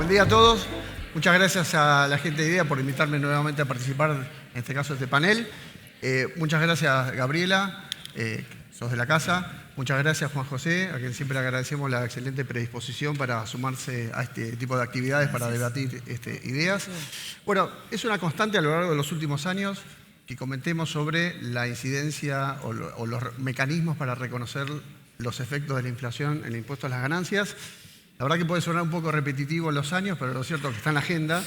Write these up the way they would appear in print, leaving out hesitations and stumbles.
día a todos. Muchas gracias a la gente de IDEA por invitarme nuevamente a participar, en este caso, de este panel. Muchas gracias, Gabriela, sos de la casa. Muchas gracias, Juan José, a quien siempre agradecemos la excelente predisposición para sumarse a este tipo de actividades para debatir ideas. Bueno, es una constante a lo largo de los últimos años que comentemos sobre la incidencia o los mecanismos para reconocer los efectos de la inflación en el impuesto a las ganancias. La verdad que puede sonar un poco repetitivo en los años, pero lo cierto es que está en la agenda.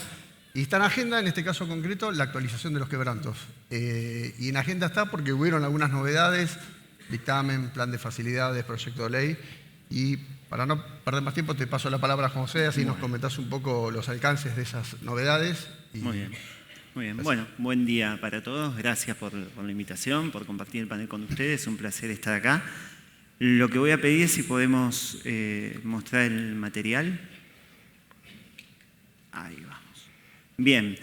Y está en agenda, en este caso concreto, la actualización de los quebrantos. Y en agenda está porque hubieron algunas novedades, dictamen, plan de facilidades, proyecto de ley. Y para no perder más tiempo, te paso la palabra a José, así nos comentás un poco los alcances de esas novedades. Muy bien. Muy bien. Bueno, buen día para todos. Gracias por la invitación, por compartir el panel con ustedes. Es un placer estar acá. Lo que voy a pedir es si podemos mostrar el material. Ahí vamos. Bien.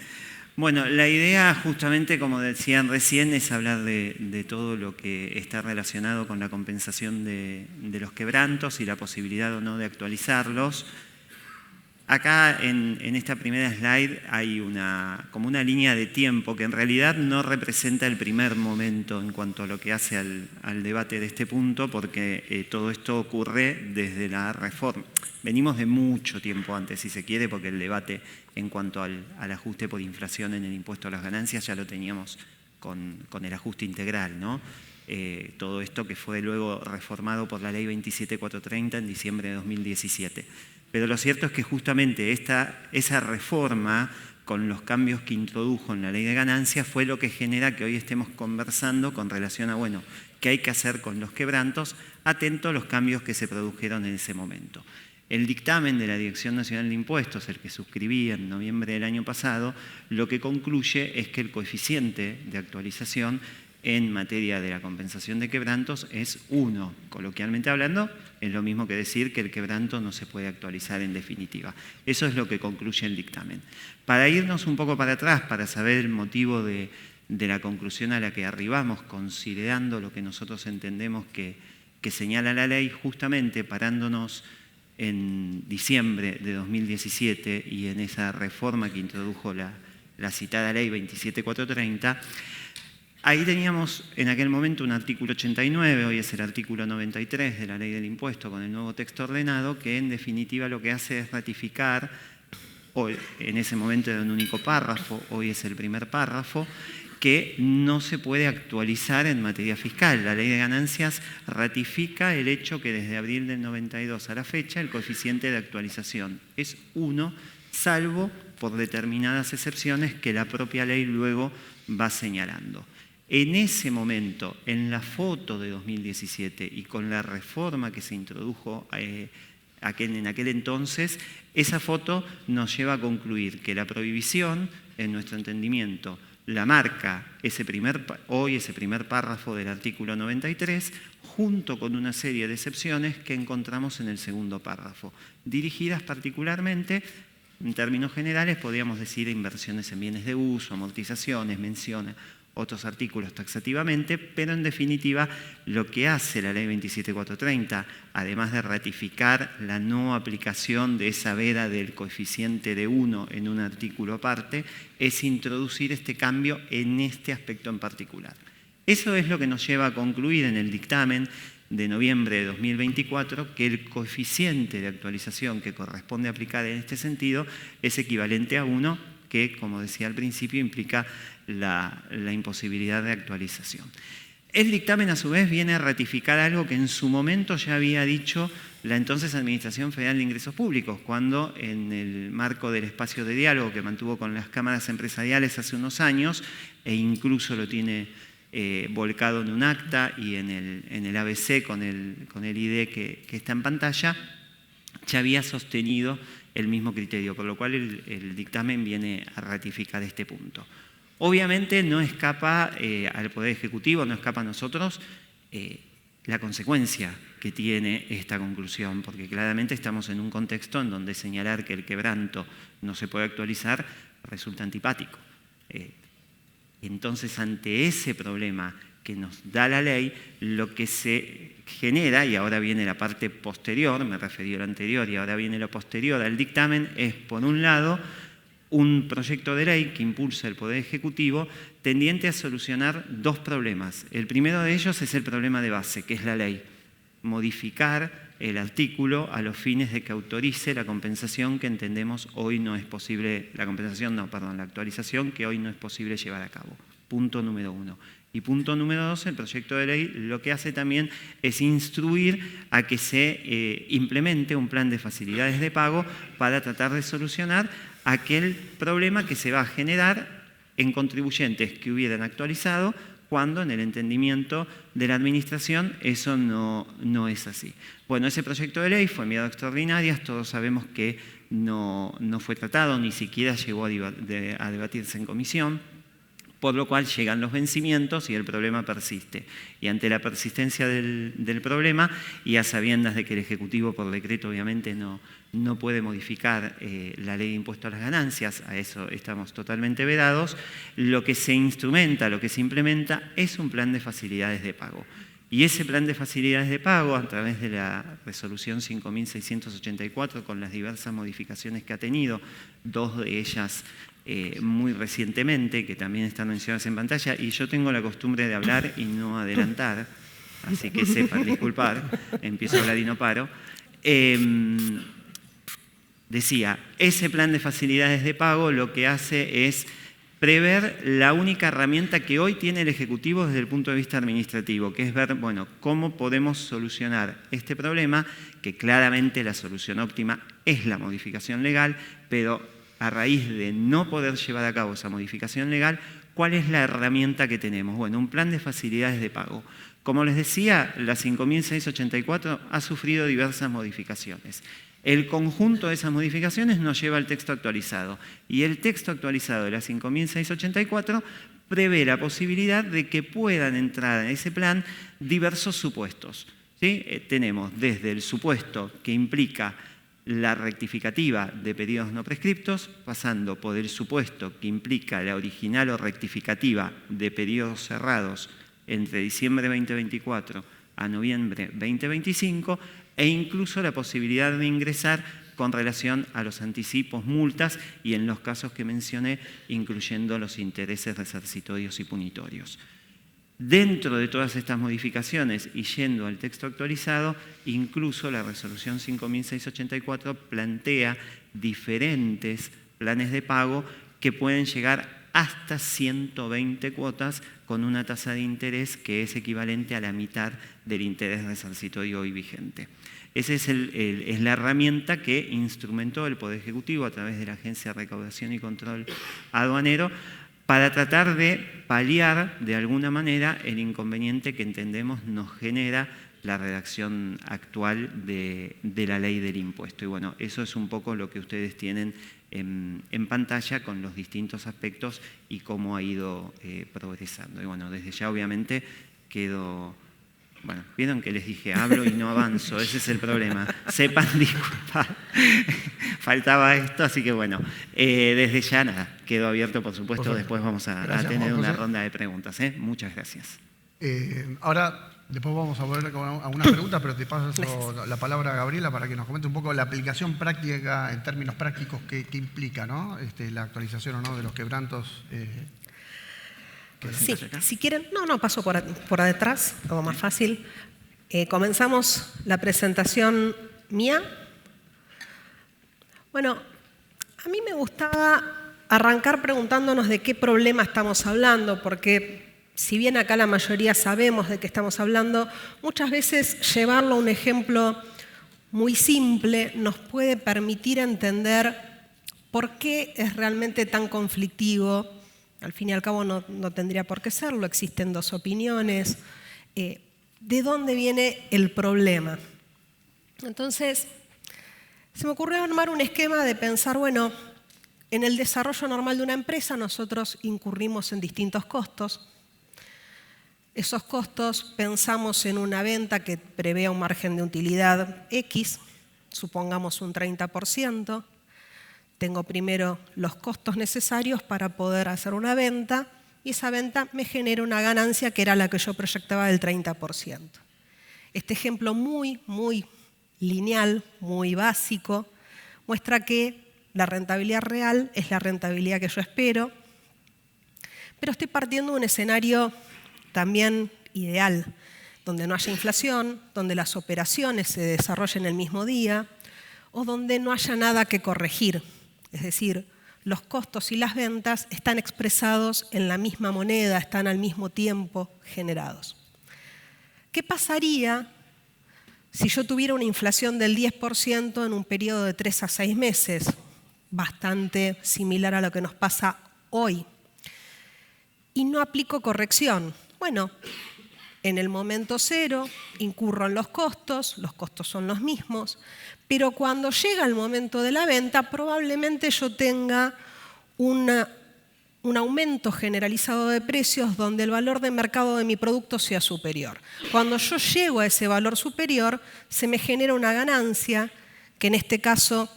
Bueno, la idea justamente, como decían recién, es hablar de todo lo que está relacionado con la compensación de los quebrantos y la posibilidad o no de actualizarlos. Acá en esta primera slide hay como una línea de tiempo que en realidad no representa el primer momento en cuanto a lo que hace al debate de este punto, porque todo esto ocurre desde la reforma. Venimos de mucho tiempo antes, si se quiere, porque el debate en cuanto al ajuste por inflación en el impuesto a las ganancias ya lo teníamos con el ajuste integral, ¿no? Todo esto que fue luego reformado por la Ley 27430 en diciembre de 2017. Pero lo cierto es que justamente esa reforma, con los cambios que introdujo en la ley de ganancias, fue lo que genera que hoy estemos conversando con relación a, bueno, qué hay que hacer con los quebrantos, atento a los cambios que se produjeron en ese momento. El dictamen de la Dirección Nacional de Impuestos, el que suscribí en noviembre del año pasado, lo que concluye es que el coeficiente de actualización en materia de la compensación de quebrantos es 1. Coloquialmente hablando, es lo mismo que decir que el quebranto no se puede actualizar en definitiva. Eso es lo que concluye el dictamen. Para irnos un poco para atrás, para saber el motivo de la conclusión a la que arribamos, considerando lo que nosotros entendemos que señala la ley, justamente parándonos en diciembre de 2017 y en esa reforma que introdujo la citada ley 27430, ahí teníamos en aquel momento un artículo 89, hoy es el artículo 93 de la ley del impuesto con el nuevo texto ordenado, que en definitiva lo que hace es ratificar, hoy, en ese momento era un único párrafo, hoy es el primer párrafo, que no se puede actualizar en materia fiscal. La ley de ganancias ratifica el hecho que desde abril del 92 a la fecha el coeficiente de actualización es 1, salvo por determinadas excepciones que la propia ley luego va señalando. En ese momento, en la foto de 2017 y con la reforma que se introdujo en aquel entonces, esa foto nos lleva a concluir que la prohibición, en nuestro entendimiento, la marca hoy ese primer párrafo del artículo 93, junto con una serie de excepciones que encontramos en el segundo párrafo, dirigidas particularmente, en términos generales, podríamos decir inversiones en bienes de uso, amortizaciones, menciona otros artículos taxativamente, pero en definitiva lo que hace la ley 27430, además de ratificar la no aplicación de esa veda del coeficiente de 1 en un artículo aparte, es introducir este cambio en este aspecto en particular. Eso es lo que nos lleva a concluir en el dictamen de noviembre de 2024 que el coeficiente de actualización que corresponde aplicar en este sentido es equivalente a 1, que, como decía al principio, implica la imposibilidad de actualización. El dictamen, a su vez, viene a ratificar algo que en su momento ya había dicho la entonces Administración Federal de Ingresos Públicos, cuando en el marco del espacio de diálogo que mantuvo con las cámaras empresariales hace unos años, e incluso lo tiene volcado en un acta y en el ABC con el ID que está en pantalla, ya había sostenido el mismo criterio, por lo cual el dictamen viene a ratificar este punto. Obviamente no escapa al Poder Ejecutivo, no escapa a nosotros la consecuencia que tiene esta conclusión, porque claramente estamos en un contexto en donde señalar que el quebranto no se puede actualizar resulta antipático. Entonces, ante ese problema que nos da la ley, lo que se genera, y ahora viene la parte posterior, me referí a lo anterior y ahora viene lo posterior al dictamen, es por un lado un proyecto de ley que impulsa el Poder Ejecutivo tendiente a solucionar dos problemas. El primero de ellos es el problema de base, que es la ley. Modificar el artículo a los fines de que autorice la compensación que entendemos hoy no es posible, la actualización que hoy no es posible llevar a cabo. Punto número 1. Y punto número 2, el proyecto de ley lo que hace también es instruir a que se implemente un plan de facilidades de pago para tratar de solucionar aquel problema que se va a generar en contribuyentes que hubieran actualizado cuando en el entendimiento de la Administración eso no es así. Bueno, ese proyecto de ley fue enviado a extraordinarias, todos sabemos que no fue tratado, ni siquiera llegó a debatirse en comisión, por lo cual llegan los vencimientos y el problema persiste. Y ante la persistencia del problema, y a sabiendas de que el Ejecutivo por decreto obviamente no puede modificar la ley de impuesto a las ganancias, a eso estamos totalmente vedados, lo que se instrumenta, lo que se implementa es un plan de facilidades de pago. Y ese plan de facilidades de pago, a través de la resolución 5.684, con las diversas modificaciones que ha tenido, dos de ellas muy recientemente, que también están mencionadas en pantalla, y yo tengo la costumbre de hablar y no adelantar, así que sepan disculpar, empiezo a hablar y no paro. Decía, ese plan de facilidades de pago lo que hace es prever la única herramienta que hoy tiene el Ejecutivo desde el punto de vista administrativo, que es ver, bueno, cómo podemos solucionar este problema, que claramente la solución óptima es la modificación legal, pero a raíz de no poder llevar a cabo esa modificación legal, ¿cuál es la herramienta que tenemos? Bueno, un plan de facilidades de pago. Como les decía, la 5.684 ha sufrido diversas modificaciones. El conjunto de esas modificaciones nos lleva al texto actualizado. Y el texto actualizado de la 5.684 prevé la posibilidad de que puedan entrar en ese plan diversos supuestos, ¿sí? Tenemos desde el supuesto que implica la rectificativa de periodos no prescriptos, pasando por el supuesto que implica la original o rectificativa de periodos cerrados entre diciembre 2024 a noviembre 2025, e incluso la posibilidad de ingresar con relación a los anticipos, multas y en los casos que mencioné, incluyendo los intereses resarcitorios y punitorios. Dentro de todas estas modificaciones y yendo al texto actualizado, incluso la resolución 5.684 plantea diferentes planes de pago que pueden llegar hasta 120 cuotas con una tasa de interés que es equivalente a la mitad del interés resarcitorio hoy vigente. Esa es la herramienta que instrumentó el Poder Ejecutivo a través de la Agencia de Recaudación y Control Aduanero para tratar de paliar de alguna manera el inconveniente que entendemos nos genera la redacción actual de la ley del impuesto. Y bueno, eso es un poco lo que ustedes tienen en pantalla con los distintos aspectos y cómo ha ido progresando. Y bueno, desde ya obviamente quedo... Bueno, vieron que les dije, hablo y no avanzo, ese es el problema. Sepan disculpar, faltaba esto, así que bueno, desde ya nada, quedo abierto, por supuesto, después vamos a tener una ronda de preguntas. Muchas gracias. Ahora, después vamos a volver con algunas preguntas, pero te paso la palabra a Gabriela para que nos comente un poco la aplicación práctica, en términos prácticos, que implica, ¿no? La actualización o no de los quebrantos. Sí, si quieren, paso por detrás, como más fácil. Comenzamos la presentación mía. Bueno, a mí me gustaba arrancar preguntándonos de qué problema estamos hablando, porque si bien acá la mayoría sabemos de qué estamos hablando, muchas veces llevarlo a un ejemplo muy simple nos puede permitir entender por qué es realmente tan conflictivo. Al fin y al cabo no tendría por qué serlo, existen dos opiniones. ¿De dónde viene el problema? Entonces, se me ocurrió armar un esquema de pensar, bueno, en el desarrollo normal de una empresa nosotros incurrimos en distintos costos. Esos costos pensamos en una venta que prevea un margen de utilidad X, supongamos un 30%. Tengo primero los costos necesarios para poder hacer una venta y esa venta me genera una ganancia que era la que yo proyectaba del 30%. Este ejemplo muy lineal, muy básico, muestra que la rentabilidad real es la rentabilidad que yo espero, pero estoy partiendo de un escenario también ideal, donde no haya inflación, donde las operaciones se desarrollen el mismo día o donde no haya nada que corregir. Es decir, los costos y las ventas están expresados en la misma moneda, están al mismo tiempo generados. ¿Qué pasaría si yo tuviera una inflación del 10% en un periodo de 3 a 6 meses? Bastante similar a lo que nos pasa hoy. Y no aplico corrección. Bueno, en el momento cero incurro en los costos son los mismos, pero cuando llega el momento de la venta probablemente yo tenga un aumento generalizado de precios donde el valor de mercado de mi producto sea superior. Cuando yo llego a ese valor superior, se me genera una ganancia que en este caso,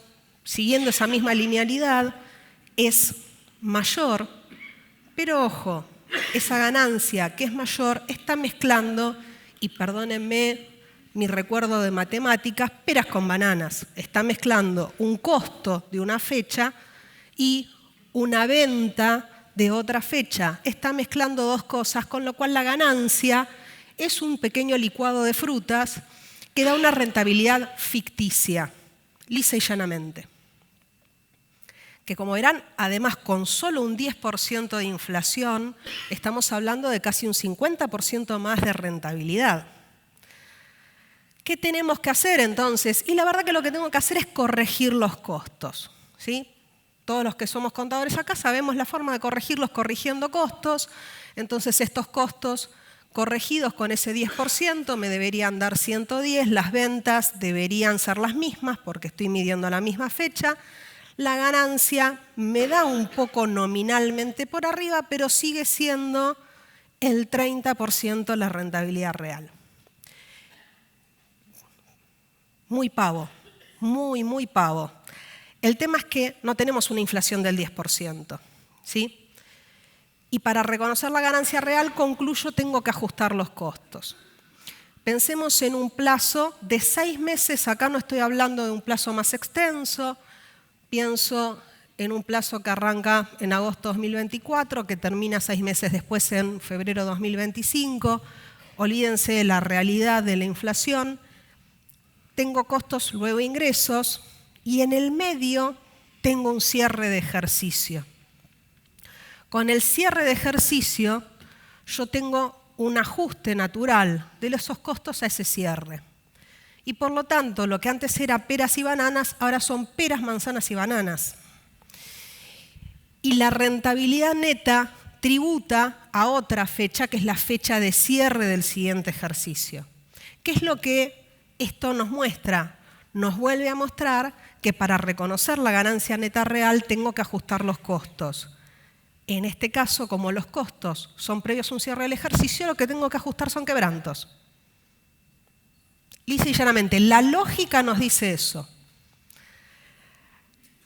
siguiendo esa misma linealidad, es mayor, pero ojo, esa ganancia que es mayor está mezclando, y perdónenme mi recuerdo de matemáticas, peras con bananas. Está mezclando un costo de una fecha y una venta de otra fecha. Está mezclando dos cosas, con lo cual la ganancia es un pequeño licuado de frutas que da una rentabilidad ficticia, lisa y llanamente. Que como verán, además con solo un 10% de inflación, estamos hablando de casi un 50% más de rentabilidad. ¿Qué tenemos que hacer entonces? Y la verdad que lo que tengo que hacer es corregir los costos, ¿sí? Todos los que somos contadores acá sabemos la forma de corregirlos corrigiendo costos. Entonces estos costos corregidos con ese 10% me deberían dar 110, las ventas deberían ser las mismas porque estoy midiendo la misma fecha. La ganancia me da un poco nominalmente por arriba, pero sigue siendo el 30% la rentabilidad real. Muy pavo, muy pavo. El tema es que no tenemos una inflación del 10%, ¿sí? Y para reconocer la ganancia real, concluyo, tengo que ajustar los costos. Pensemos en un plazo de 6 meses, acá no estoy hablando de un plazo más extenso, pienso en un plazo que arranca en agosto 2024, que termina 6 meses después en febrero 2025. Olvídense de la realidad de la inflación. Tengo costos, luego ingresos, y en el medio tengo un cierre de ejercicio. Con el cierre de ejercicio yo tengo un ajuste natural de esos costos a ese cierre. Y por lo tanto, lo que antes era peras y bananas, ahora son peras, manzanas y bananas. Y la rentabilidad neta tributa a otra fecha, que es la fecha de cierre del siguiente ejercicio. ¿Qué es lo que esto nos muestra? Nos vuelve a mostrar que para reconocer la ganancia neta real tengo que ajustar los costos. En este caso, como los costos son previos a un cierre del ejercicio, lo que tengo que ajustar son quebrantos. Lisa y llanamente, la lógica nos dice eso.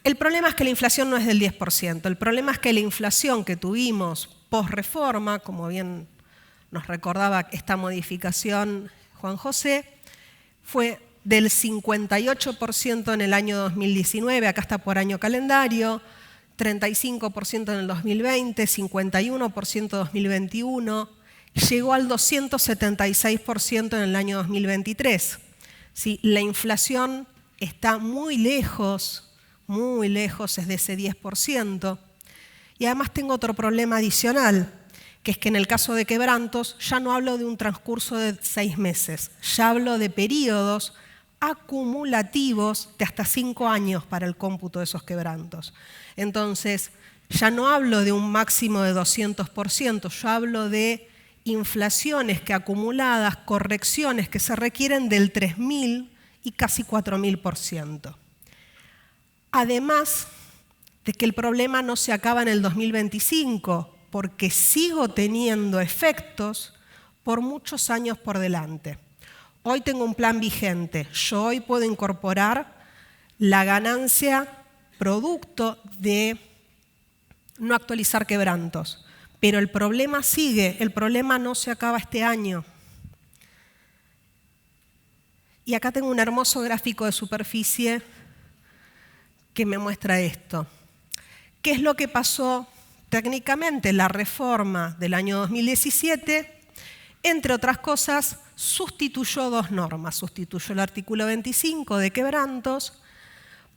El problema es que la inflación no es del 10%. El problema es que la inflación que tuvimos post-reforma, como bien nos recordaba esta modificación Juan José, fue del 58% en el año 2019, acá está por año calendario, 35% en el 2020, 51% en 2021, llegó al 276% en el año 2023. ¿Sí? La inflación está muy lejos, es de ese 10%. Y además tengo otro problema adicional, que es que en el caso de quebrantos ya no hablo de un transcurso de 6 meses, ya hablo de periodos acumulativos de hasta 5 años para el cómputo de esos quebrantos. Entonces, ya no hablo de un máximo de 200%, yo hablo de inflaciones que acumuladas, correcciones que se requieren del 3.000 y casi 4.000%. Además de que el problema no se acaba en el 2025, porque sigo teniendo efectos por muchos años por delante. Hoy tengo un plan vigente, yo hoy puedo incorporar la ganancia producto de no actualizar quebrantos, Pero el problema sigue, el problema no se acaba este año. Y acá tengo un hermoso gráfico de superficie que me muestra esto. ¿Qué es lo que pasó técnicamente? La reforma del año 2017, entre otras cosas, sustituyó dos normas. Sustituyó el artículo 25 de quebrantos,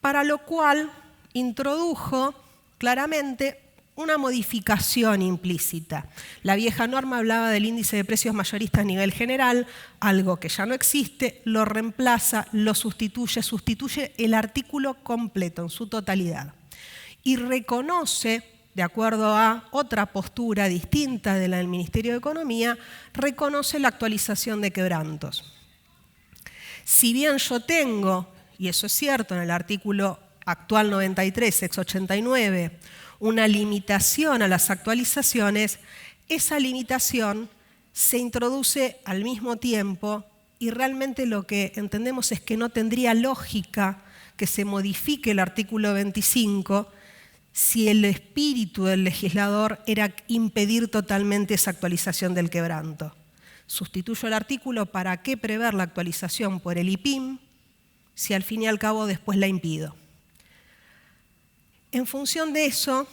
para lo cual introdujo claramente una modificación implícita. La vieja norma hablaba del índice de precios mayoristas a nivel general, algo que ya no existe, lo reemplaza, lo sustituye el artículo completo en su totalidad. Y reconoce, de acuerdo a otra postura distinta de la del Ministerio de Economía, reconoce la actualización de quebrantos. Si bien yo tengo, y eso es cierto en el artículo actual 93, ex 89, una limitación a las actualizaciones, esa limitación se introduce al mismo tiempo y realmente lo que entendemos es que no tendría lógica que se modifique el artículo 25 si el espíritu del legislador era impedir totalmente esa actualización del quebranto. Sustituyo el artículo, ¿para qué prever la actualización por el IPIM si al fin y al cabo después la impido? En función de eso,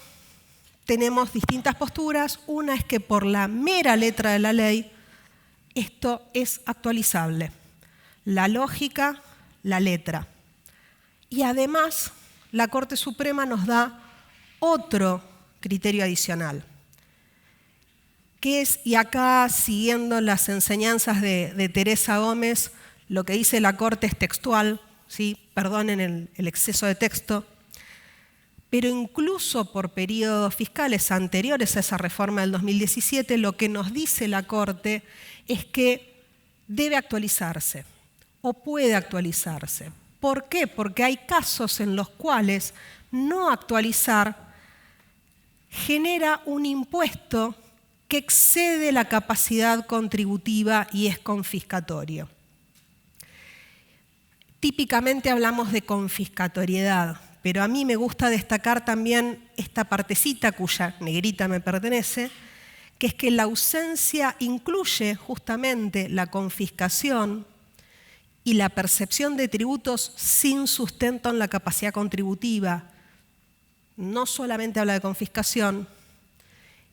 tenemos distintas posturas. Una es que por la mera letra de la ley, esto es actualizable. La lógica, la letra. Y además, la Corte Suprema nos da otro criterio adicional, que es, y acá siguiendo las enseñanzas de Teresa Gómez, lo que dice la Corte es textual, ¿sí? Perdonen el exceso de texto, pero incluso por periodos fiscales anteriores a esa reforma del 2017, lo que nos dice la Corte es que debe actualizarse o puede actualizarse. ¿Por qué? Porque hay casos en los cuales no actualizar genera un impuesto que excede la capacidad contributiva y es confiscatorio. Típicamente hablamos de confiscatoriedad, pero a mí me gusta destacar también esta partecita cuya negrita me pertenece, que es que la ausencia incluye justamente la confiscación y la percepción de tributos sin sustento en la capacidad contributiva. No solamente habla de confiscación,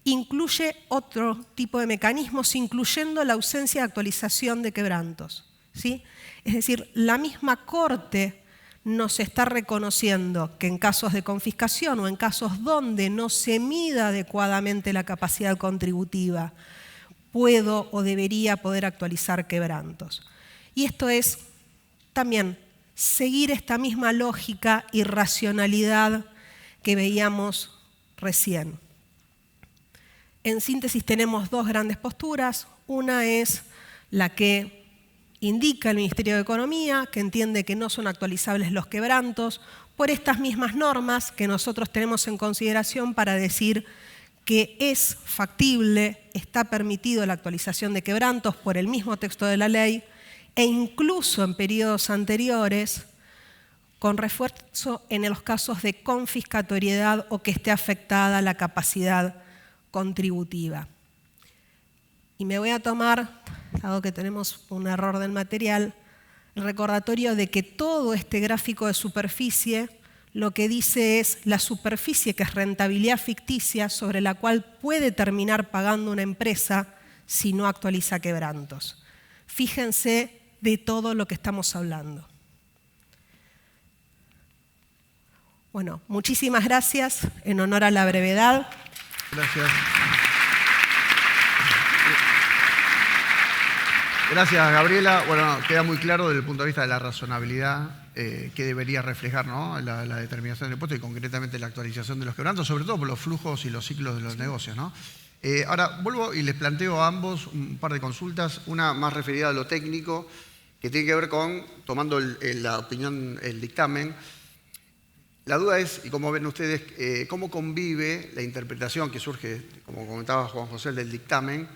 incluye otro tipo de mecanismos, incluyendo la ausencia de actualización de quebrantos, ¿sí? Es decir, la misma Corte nos está reconociendo que en casos de confiscación o en casos donde no se mida adecuadamente la capacidad contributiva, puedo o debería poder actualizar quebrantos. Y esto es también seguir esta misma lógica y racionalidad que veíamos recién. En síntesis tenemos dos grandes posturas. Una es la que indica el Ministerio de Economía, que entiende que no son actualizables los quebrantos por estas mismas normas que nosotros tenemos en consideración para decir que es factible, está permitido la actualización de quebrantos por el mismo texto de la ley e incluso en periodos anteriores con refuerzo en los casos de confiscatoriedad o que esté afectada la capacidad contributiva. Y me voy a tomar, dado que tenemos un error del material, el recordatorio de que todo este gráfico de superficie lo que dice es la superficie, que es rentabilidad ficticia, sobre la cual puede terminar pagando una empresa si no actualiza quebrantos. Fíjense de todo lo que estamos hablando. Bueno, muchísimas gracias en honor a la brevedad. Gracias. Gracias, Gabriela. Bueno, queda muy claro desde el punto de vista de la razonabilidad que debería reflejar, ¿no?, la determinación del impuesto y concretamente la actualización de los quebrantos, sobre todo por los flujos y los ciclos de los negocios, ¿no? Ahora, vuelvo y les planteo a ambos un par de consultas, una más referida a lo técnico, que tiene que ver con, tomando la opinión, el dictamen. La duda es, y como ven ustedes, cómo convive la interpretación que surge, como comentaba Juan José, del dictamen,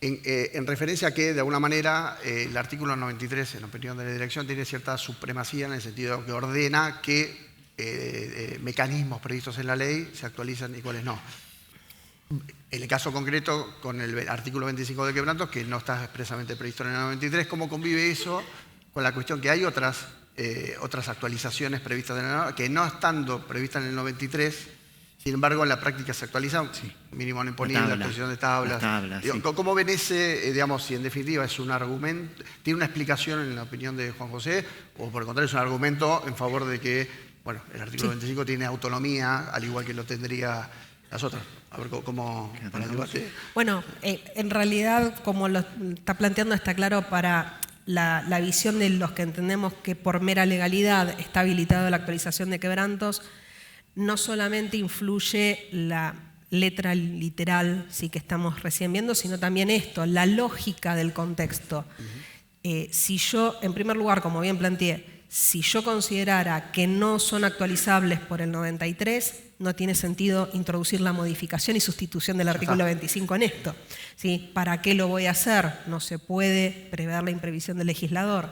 en referencia a que, de alguna manera, el artículo 93, en la opinión de la dirección, tiene cierta supremacía en el sentido que ordena que mecanismos previstos en la ley se actualizan y cuáles no. En el caso concreto, con el artículo 25 de quebrantos, que no está expresamente previsto en el 93, ¿cómo convive eso con la cuestión que hay otras actualizaciones previstas en el 93, que no estando previstas en el 93, sin embargo en la práctica se actualizan? Sí. Mínimo no imponible, la actualización de tablas. Sí. ¿Cómo ven ese, digamos, si en definitiva es un argumento, tiene una explicación en la opinión de Juan José, o por el contrario es un argumento en favor de que, bueno, el artículo 25 tiene autonomía, al igual que lo tendría las otras? A ver cómo para el debate. Bueno, en realidad, como lo está planteando, está claro para la visión de los que entendemos que por mera legalidad está habilitada la actualización de quebrantos. No solamente influye la letra literal, sí, que estamos recién viendo, sino también esto, la lógica del contexto. Si yo, en primer lugar, como bien planteé, si yo considerara que no son actualizables por el 93, no tiene sentido introducir la modificación y sustitución del artículo 25 en esto. ¿Sí? ¿Para qué lo voy a hacer? No se puede prever la imprevisión del legislador.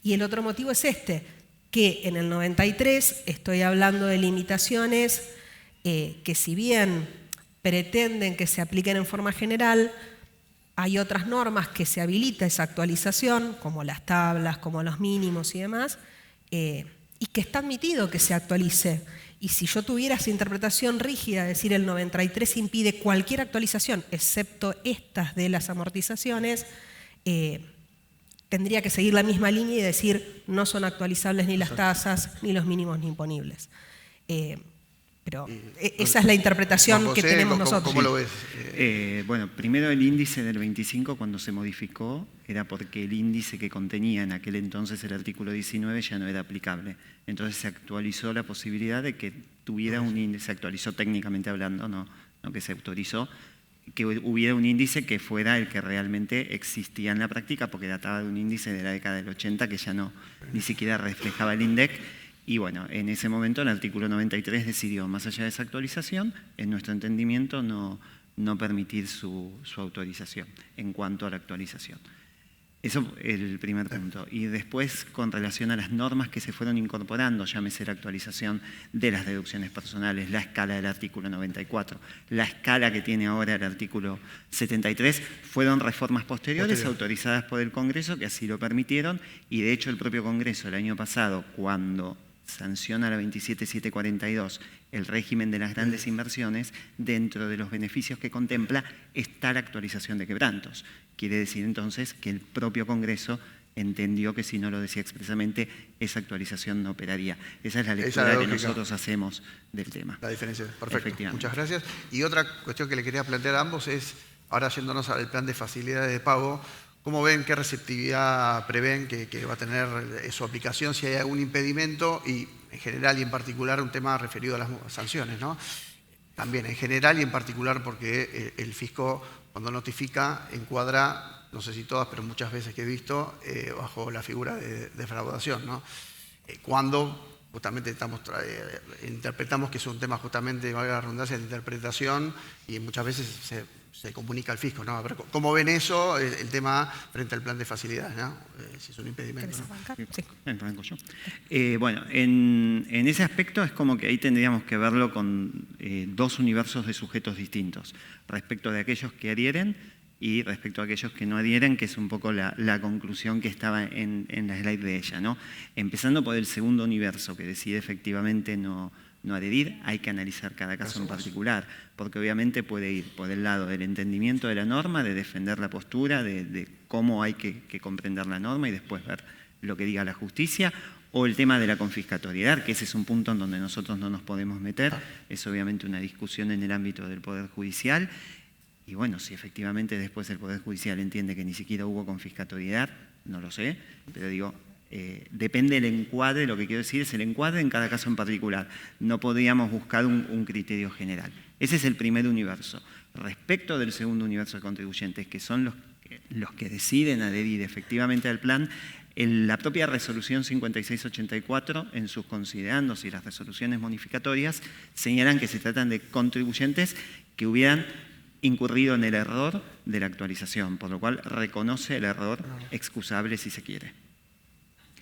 Y el otro motivo es este, que en el 93 estoy hablando de limitaciones que si bien pretenden que se apliquen en forma general, hay otras normas que se habilita esa actualización, como las tablas, como los mínimos y demás, y que está admitido que se actualice. Y si yo tuviera esa interpretación rígida, es decir, el 93 impide cualquier actualización, excepto estas de las amortizaciones, tendría que seguir la misma línea y decir no son actualizables ni las tasas, ni los mínimos ni imponibles. Pero esa es la interpretación que tenemos nosotros. ¿Cómo lo ves? Bueno, primero el índice del 25 cuando se modificó era porque el índice que contenía en aquel entonces el artículo 19 ya no era aplicable. Entonces se actualizó la posibilidad de que tuviera un índice, se actualizó técnicamente hablando, no que se autorizó, que hubiera un índice que fuera el que realmente existía en la práctica, porque databa de un índice de la década del 80 que ya ni siquiera reflejaba el INDEC. Y bueno, en ese momento el artículo 93 decidió, más allá de esa actualización, en nuestro entendimiento no permitir su autorización en cuanto a la actualización. Eso es el primer punto. Y después, con relación a las normas que se fueron incorporando, llámese la actualización de las deducciones personales, la escala del artículo 94, la escala que tiene ahora el artículo 73, fueron reformas posteriores autorizadas por el Congreso que así lo permitieron, y de hecho el propio Congreso el año pasado, cuando sanciona la 27742, el régimen de las grandes inversiones, dentro de los beneficios que contempla está la actualización de quebrantos. Quiere decir entonces que el propio Congreso entendió que si no lo decía expresamente, esa actualización no operaría. Esa es la lectura que nosotros hacemos del tema. La diferencia, perfecto. Muchas gracias. Y otra cuestión que le quería plantear a ambos es, ahora yéndonos al plan de facilidades de pago, ¿cómo ven, qué receptividad prevén que va a tener su aplicación, si hay algún impedimento y en general y en particular un tema referido a las sanciones, ¿no? También en general y en particular porque el fisco cuando notifica encuadra, no sé si todas, pero muchas veces que he visto, bajo la figura de defraudación, ¿no? Cuando justamente interpretamos que es un tema justamente, valga la redundancia, de interpretación y muchas veces se comunica al fisco, ¿no? A ver, ¿cómo ven eso, el tema frente al plan de facilidades, ¿no? Si es un impedimento, ¿no? Sí, arranco yo. Bueno, en ese aspecto es como que ahí tendríamos que verlo con dos universos de sujetos distintos, respecto de aquellos que adhieren y respecto a aquellos que no adhieren, que es un poco la conclusión que estaba en la slide de ella, ¿no? Empezando por el segundo universo, que decide efectivamente no adherir, hay que analizar cada caso en particular, porque obviamente puede ir por el lado del entendimiento de la norma, de defender la postura, de cómo hay que comprender la norma y después ver lo que diga la justicia, o el tema de la confiscatoriedad, que ese es un punto en donde nosotros no nos podemos meter, es obviamente una discusión en el ámbito del Poder Judicial, y bueno, si efectivamente después el Poder Judicial entiende que ni siquiera hubo confiscatoriedad, no lo sé, pero digo, depende del encuadre, lo que quiero decir es el encuadre en cada caso en particular. No podríamos buscar un criterio general. Ese es el primer universo. Respecto del segundo universo de contribuyentes, que son los que deciden adherir efectivamente al plan, la propia resolución 5684, en sus considerandos y las resoluciones modificatorias, señalan que se tratan de contribuyentes que hubieran incurrido en el error de la actualización, por lo cual reconoce el error excusable si se quiere.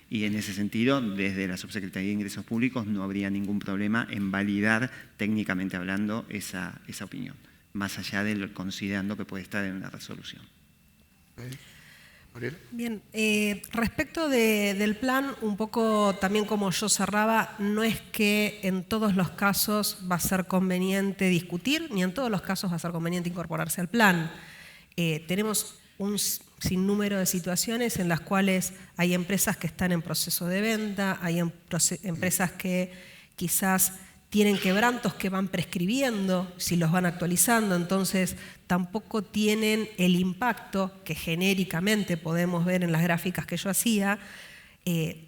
Y en ese sentido, desde la Subsecretaría de Ingresos Públicos no habría ningún problema en validar técnicamente hablando esa opinión. más allá de lo considerando que puede estar en una resolución. Gabriela. Bien, respecto del plan, un poco también como yo cerraba, no es que en todos los casos va a ser conveniente discutir, ni en todos los casos va a ser conveniente incorporarse al plan. Tenemos un sinnúmero de situaciones en las cuales hay empresas que están en proceso de venta, hay empresas que quizás tienen quebrantos que van prescribiendo, si los van actualizando, entonces tampoco tienen el impacto que genéricamente podemos ver en las gráficas que yo hacía,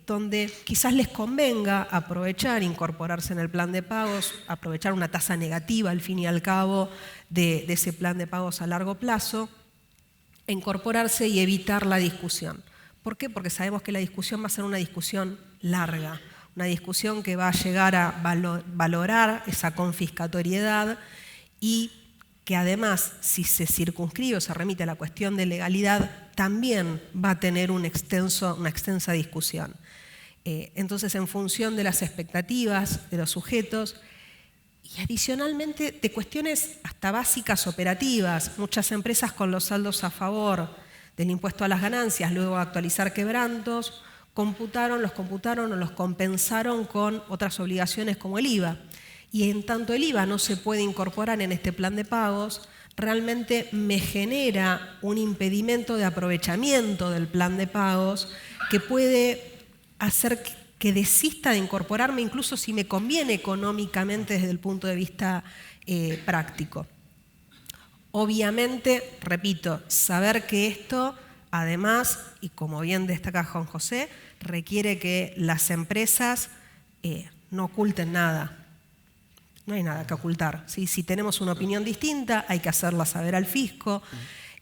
donde quizás les convenga aprovechar, incorporarse en el plan de pagos, aprovechar una tasa negativa al fin y al cabo de ese plan de pagos a largo plazo, incorporarse y evitar la discusión. ¿Por qué? Porque sabemos que la discusión va a ser una discusión larga, una discusión que va a llegar a valorar esa confiscatoriedad y que además, si se circunscribe o se remite a la cuestión de legalidad, también va a tener una extensa discusión. Entonces, en función de las expectativas de los sujetos y adicionalmente de cuestiones hasta básicas operativas, muchas empresas con los saldos a favor del impuesto a las ganancias, luego de actualizar quebrantos, los computaron o los compensaron con otras obligaciones como el IVA. Y en tanto el IVA no se puede incorporar en este plan de pagos, realmente me genera un impedimento de aprovechamiento del plan de pagos que puede hacer que desista de incorporarme, incluso si me conviene económicamente desde el punto de vista práctico. Obviamente, repito, saber que esto, además, y como bien destaca Juan José, requiere que las empresas no oculten nada. No hay nada que ocultar, ¿sí? Si tenemos una opinión distinta, hay que hacerla saber al fisco.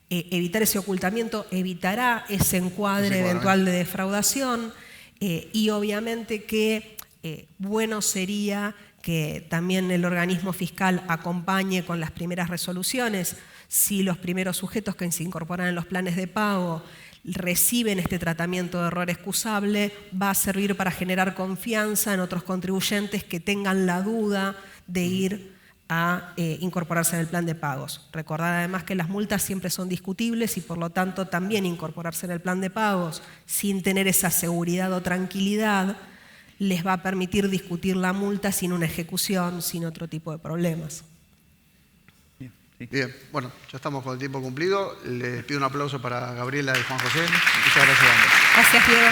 Evitar ese ocultamiento evitará ese encuadre eventual de defraudación. Y obviamente que bueno sería que también el organismo fiscal acompañe con las primeras resoluciones. Si los primeros sujetos que se incorporan en los planes de pago reciben este tratamiento de error excusable, va a servir para generar confianza en otros contribuyentes que tengan la duda de ir a incorporarse en el plan de pagos. Recordar además que las multas siempre son discutibles y por lo tanto también incorporarse en el plan de pagos sin tener esa seguridad o tranquilidad les va a permitir discutir la multa sin una ejecución, sin otro tipo de problemas. Bien, bueno, ya estamos con el tiempo cumplido. Les pido un aplauso para Gabriela y Juan José. Muchas gracias a ambos. Gracias, Diego.